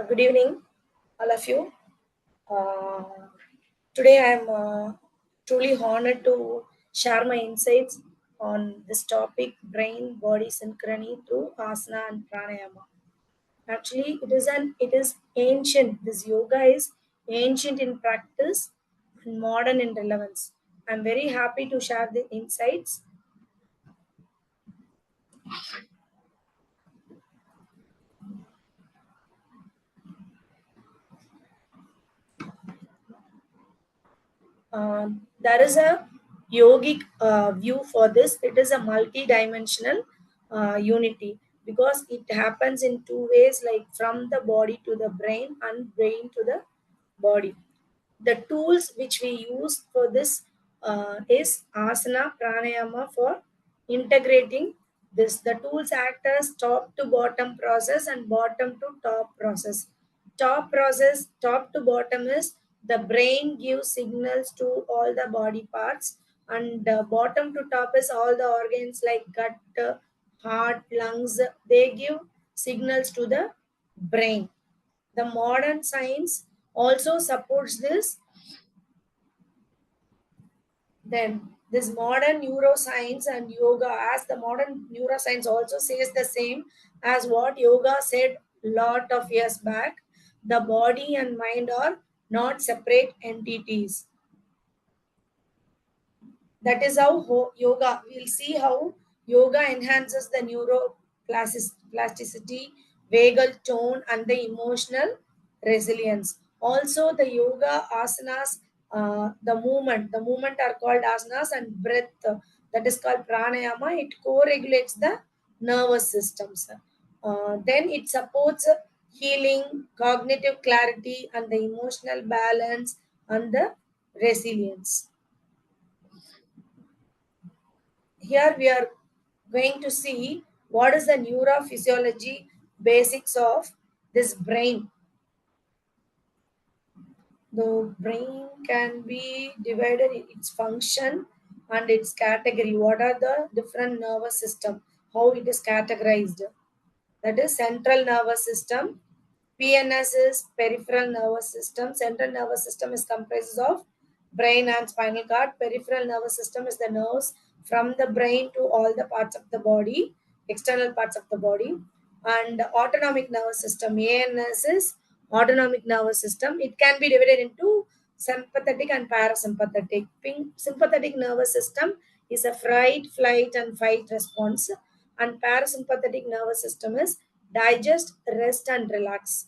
Good evening, all of you. Uh, Today I am truly honored to share my insights on this topic brain body synchrony through asana and pranayama. Actually, it is ancient. This yoga is ancient in practice and modern in relevance. I'm very happy to share the insights. There is a yogic view for this. It is a multi-dimensional unity because it happens in two ways, like from the body to the brain and brain to the body. The tools which we use for this is asana pranayama for integrating this. The tools act as top to bottom process and bottom to top process. Top to bottom is the brain gives signals to all the body parts, and bottom to top is all the organs like gut, heart, lungs. They give signals to the brain. The modern science also supports this. Then this modern neuroscience and yoga, as the modern neuroscience also says the same as what yoga said lot of years back, the body and mind are not separate entities. That is how yoga, we'll see how yoga enhances the neuroplasticity, vagal tone, and the emotional resilience. Also, the yoga asanas, the movement are called asanas, and breath, that is called pranayama. It co-regulates the nervous systems. Then it supports healing, cognitive clarity, and the emotional balance and the resilience. Here we are going to see what is the neurophysiology basics of this brain. The brain can be divided in its function and its category. What are the different nervous system? How it is categorized? That is central nervous system. PNS is peripheral nervous system. Central nervous system is comprised of brain and spinal cord. Peripheral nervous system is the nerves from the brain to all the parts of the body, external parts of the body. And autonomic nervous system, ANS, is autonomic nervous system. It can be divided into sympathetic and parasympathetic. Sympathetic nervous system is a fright, flight, and fight response, and parasympathetic nervous system is digest, rest, and relax.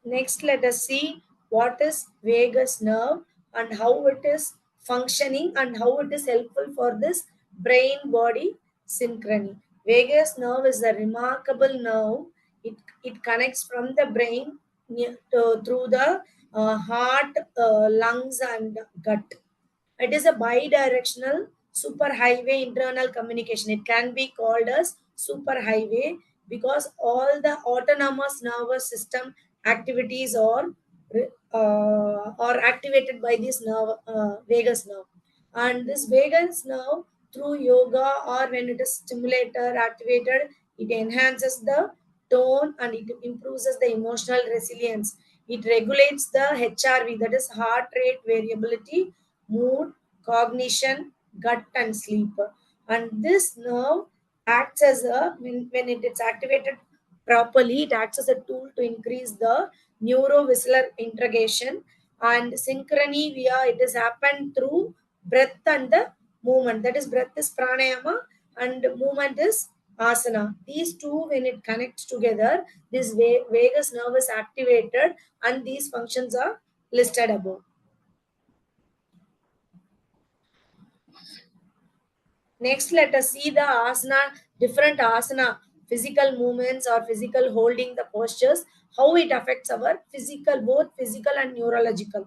Next, let us see what is vagus nerve and how it is functioning and how it is helpful for this brain body synchrony. Vagus nerve is a remarkable nerve. It connects from the brain through the heart, lungs, and gut. It is a bi-directional superhighway internal communication. It can be called as superhighway because all the autonomous nervous system activities are activated by this nerve, vagus nerve. And this vagus nerve, through yoga or when it is stimulated, activated, it enhances the tone and it improves the emotional resilience. It regulates the HRV, that is heart rate variability, mood, cognition, gut, and sleep. And this nerve acts as when it is activated properly, it acts as a tool to increase the neurovascular integration and synchrony via it is happened through breath and the movement. That is, breath is pranayama and movement is asana. These two, when it connects together, this vagus nerve is activated and these functions are listed above. Next, let us see the asana, different asana, physical movements or physical holding the postures, how it affects our physical, both physical and neurological.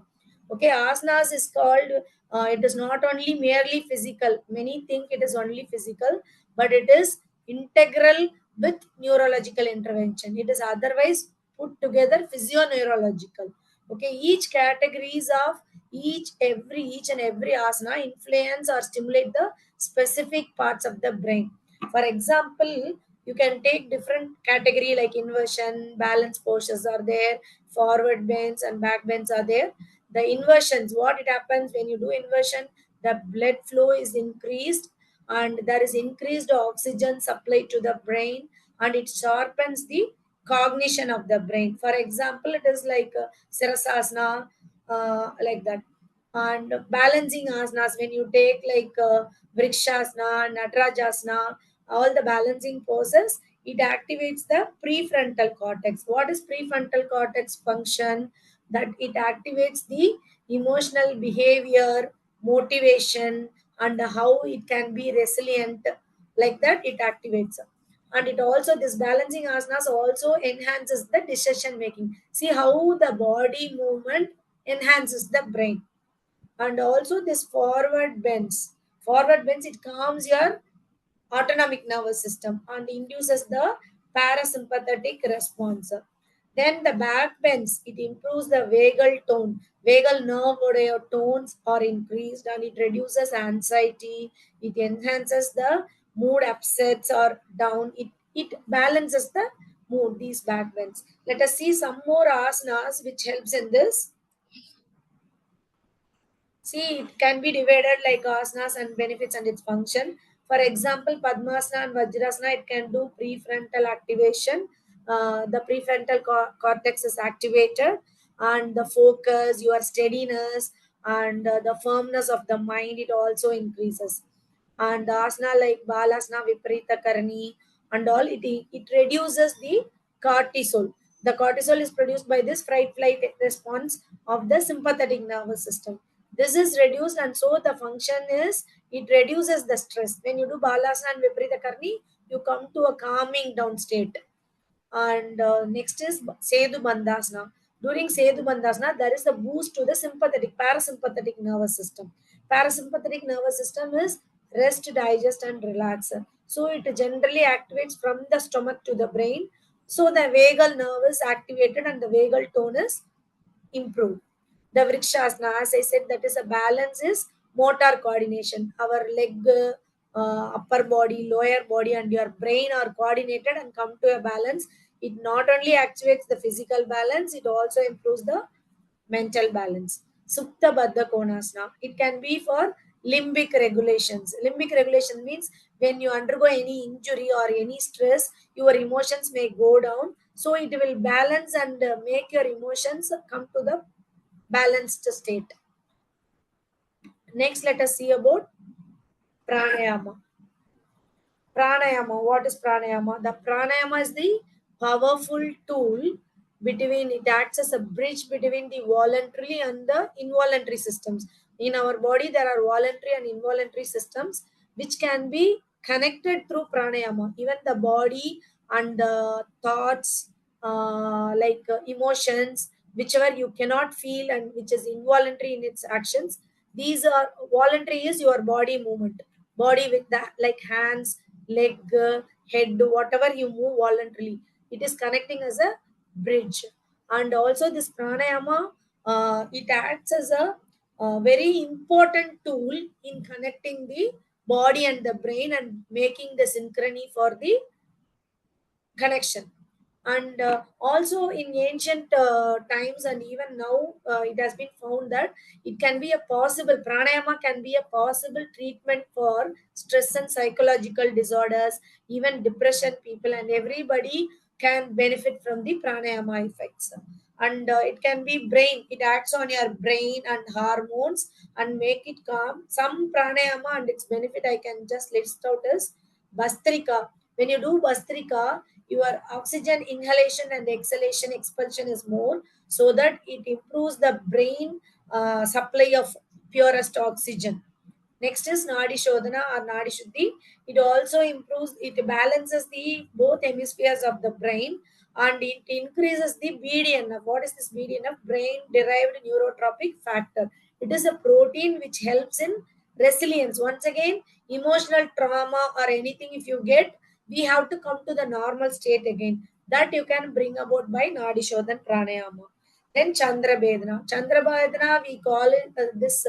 Okay, asanas is called, it is not only merely physical. Many think it is only physical, but it is integral with neurological intervention. It is otherwise put together physio-neurological. Okay, each categories of each and every asana influence or stimulate the specific parts of the brain. For example, you can take different category like inversion, balance postures are there, forward bends and back bends are there. The inversions, what it happens when you do inversion, the blood flow is increased and there is increased oxygen supply to the brain, and it sharpens the cognition of the brain. For example, it is like Sirasasana, like that. And balancing asanas, when you take like Vrikshasana, Natarajasana, all the balancing poses, it activates the prefrontal cortex. What is prefrontal cortex function? That it activates the emotional behavior, motivation, and how it can be resilient. Like that, it activates. And it also, this balancing asanas also enhances the decision making. See how the body movement enhances the brain. And also this forward bends, it calms your autonomic nervous system and induces the parasympathetic response. Then the back bends, it improves the vagal tone. Vagal nerve tones are increased and it reduces anxiety. It enhances the mood upsets or down. It balances the mood, these back bends. Let us see some more asanas which helps in this. See, it can be divided like asanas and benefits and its function. For example, Padmasana and Vajrasana, it can do prefrontal activation. The prefrontal cortex is activated, and the focus, your steadiness, and the firmness of the mind, it also increases. And asana like Balasana, Viparita Karani, and all, it reduces the cortisol. The cortisol is produced by this fight flight response of the sympathetic nervous system. This is reduced, and so the function is it reduces the stress. When you do Balasana and Viparita Karni, you come to a calming down state. And next is Sedu Bandhasana. During Sedu Bandhasana, there is a boost to the sympathetic, parasympathetic nervous system. Parasympathetic nervous system is rest, digest, and relax. So it generally activates from the stomach to the brain. So the vagal nerve is activated and the vagal tone is improved. The Vrikshasana, as I said, that is a balance is motor coordination. Our leg, upper body, lower body, and your brain are coordinated and come to a balance. It not only activates the physical balance, it also improves the mental balance. Supta Baddha Konasana. It can be for limbic regulations. Limbic regulation means when you undergo any injury or any stress, your emotions may go down. So it will balance and make your emotions come to the balanced state. Next, let us see about pranayama. Pranayama. What is pranayama? The pranayama is the powerful tool between, it acts as a bridge between the voluntary and the involuntary systems. In our body, there are voluntary and involuntary systems which can be connected through pranayama. Even the body and the thoughts, like emotions, whichever you cannot feel and which is involuntary in its actions, these are voluntary is your body movement. Body with the like hands, leg, head, whatever you move voluntarily, it is connecting as a bridge. And also this pranayama, it acts as a very important tool in connecting the body and the brain and making the synchrony for the connection. And also in ancient times and even now, it has been found that it can be a possible, pranayama can be a possible treatment for stress and psychological disorders, even depression people, and everybody can benefit from the pranayama effects. And it can be brain, it acts on your brain and hormones and make it calm. Some pranayama and its benefit I can just list out is Bastrika. When you do Bastrika, your oxygen inhalation and exhalation expulsion is more, so that it improves the brain supply of purest oxygen. Next is Nadi Shodhana or Nadi Shuddhi. It also improves, it balances the both hemispheres of the brain, and it increases the BDNF. What is this BDNF? Brain derived neurotropic factor. It is a protein which helps in resilience. Once again, emotional trauma or anything, if you get, we have to come to the normal state again. That you can bring about by Nadi Shodhan Pranayama. Then Chandra Bedana. Chandra Bedana, we call it this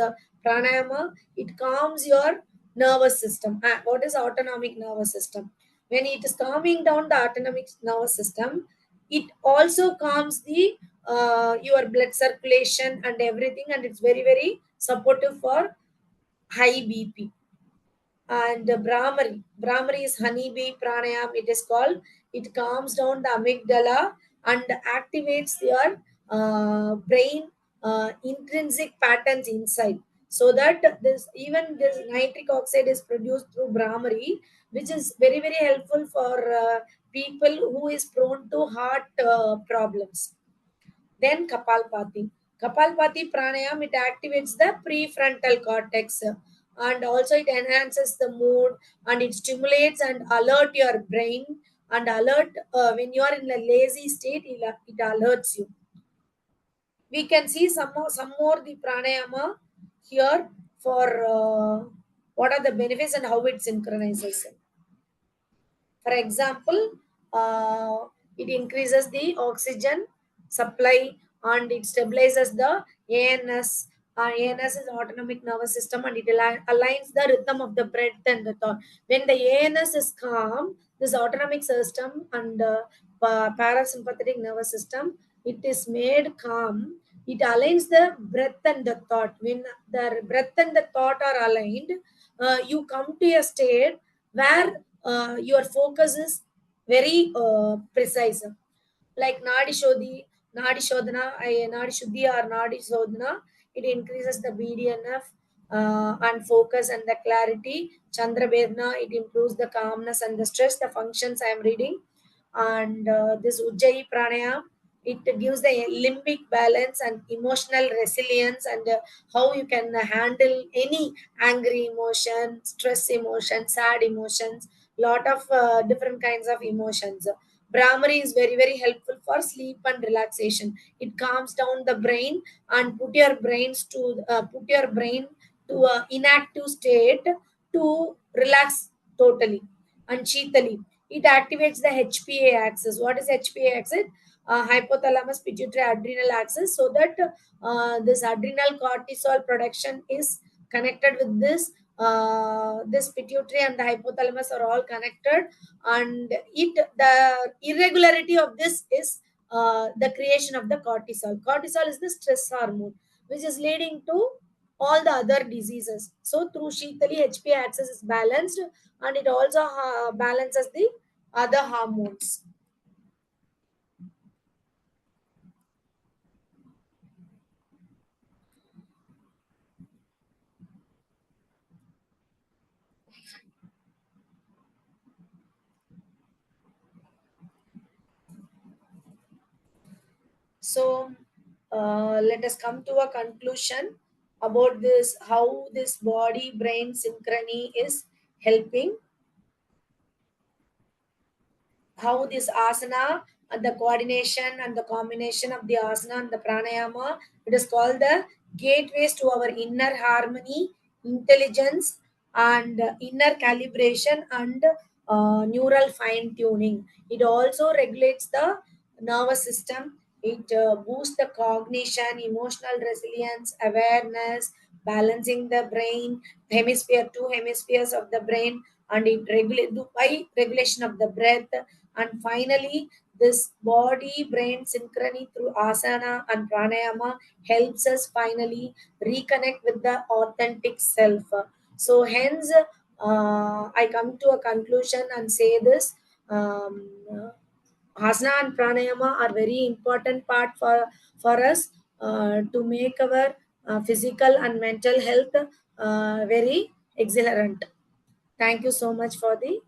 pranayama. It calms your nervous system. What is autonomic nervous system? When it is calming down the autonomic nervous system, it also calms the your blood circulation and everything, and it's very very supportive for high BP. And Brahmari is honeybee pranayam, it is called. It calms down the amygdala and activates your brain intrinsic patterns inside. So that this nitric oxide is produced through Brahmari, which is very, very helpful for people who is prone to heart problems. Then Kapalpati. Kapalpati pranayam, it activates the prefrontal cortex, and also it enhances the mood, and it stimulates and alert your brain, and alert when you are in a lazy state, it alerts you. We can see some more the pranayama here for what are the benefits and how it synchronizes. For example, it increases the oxygen supply and it stabilizes the ANS. ANS is autonomic nervous system, and it aligns the rhythm of the breath and the thought. When the ANS is calm, this autonomic system and parasympathetic nervous system, it is made calm. It aligns the breath and the thought. When the breath and the thought are aligned, you come to a state where your focus is very precise. Like Nadi Shodhana, Nadi Shuddhi or Nadi Shodhana, it increases the BDNF and focus and the clarity. Chandra Vedna, it improves the calmness and the stress, the functions I am reading. And this Ujjayi Pranayam, it gives the limbic balance and emotional resilience, and how you can handle any angry emotion, stress emotion, sad emotions, lot of different kinds of emotions. Brahmari is very very helpful for sleep and relaxation. It calms down the brain and put your brain to a inactive state to relax totally. And Shitali, it activates the HPA axis. What is HPA axis? Hypothalamus pituitary adrenal axis, so that this adrenal cortisol production is connected with this pituitary, and the hypothalamus are all connected, and the irregularity of this is the creation of the cortisol is the stress hormone, which is leading to all the other diseases. So through Shitali, HPA axis is balanced, and it also balances the other hormones. So let us come to a conclusion about this, how this body brain synchrony is helping, how this asana and the coordination and the combination of the asana and the pranayama, it is called the gateways to our inner harmony, intelligence, and inner calibration, and neural fine tuning. It also regulates the nervous system. It boosts the cognition, emotional resilience, awareness, balancing the brain, two hemispheres of the brain, and it regulates by regulation of the breath. And finally, this body brain synchrony through asana and pranayama helps us finally reconnect with the authentic self. So, hence, I come to a conclusion and say this. Asana and pranayama are very important part for us to make our physical and mental health very exhilarant. Thank you so much for the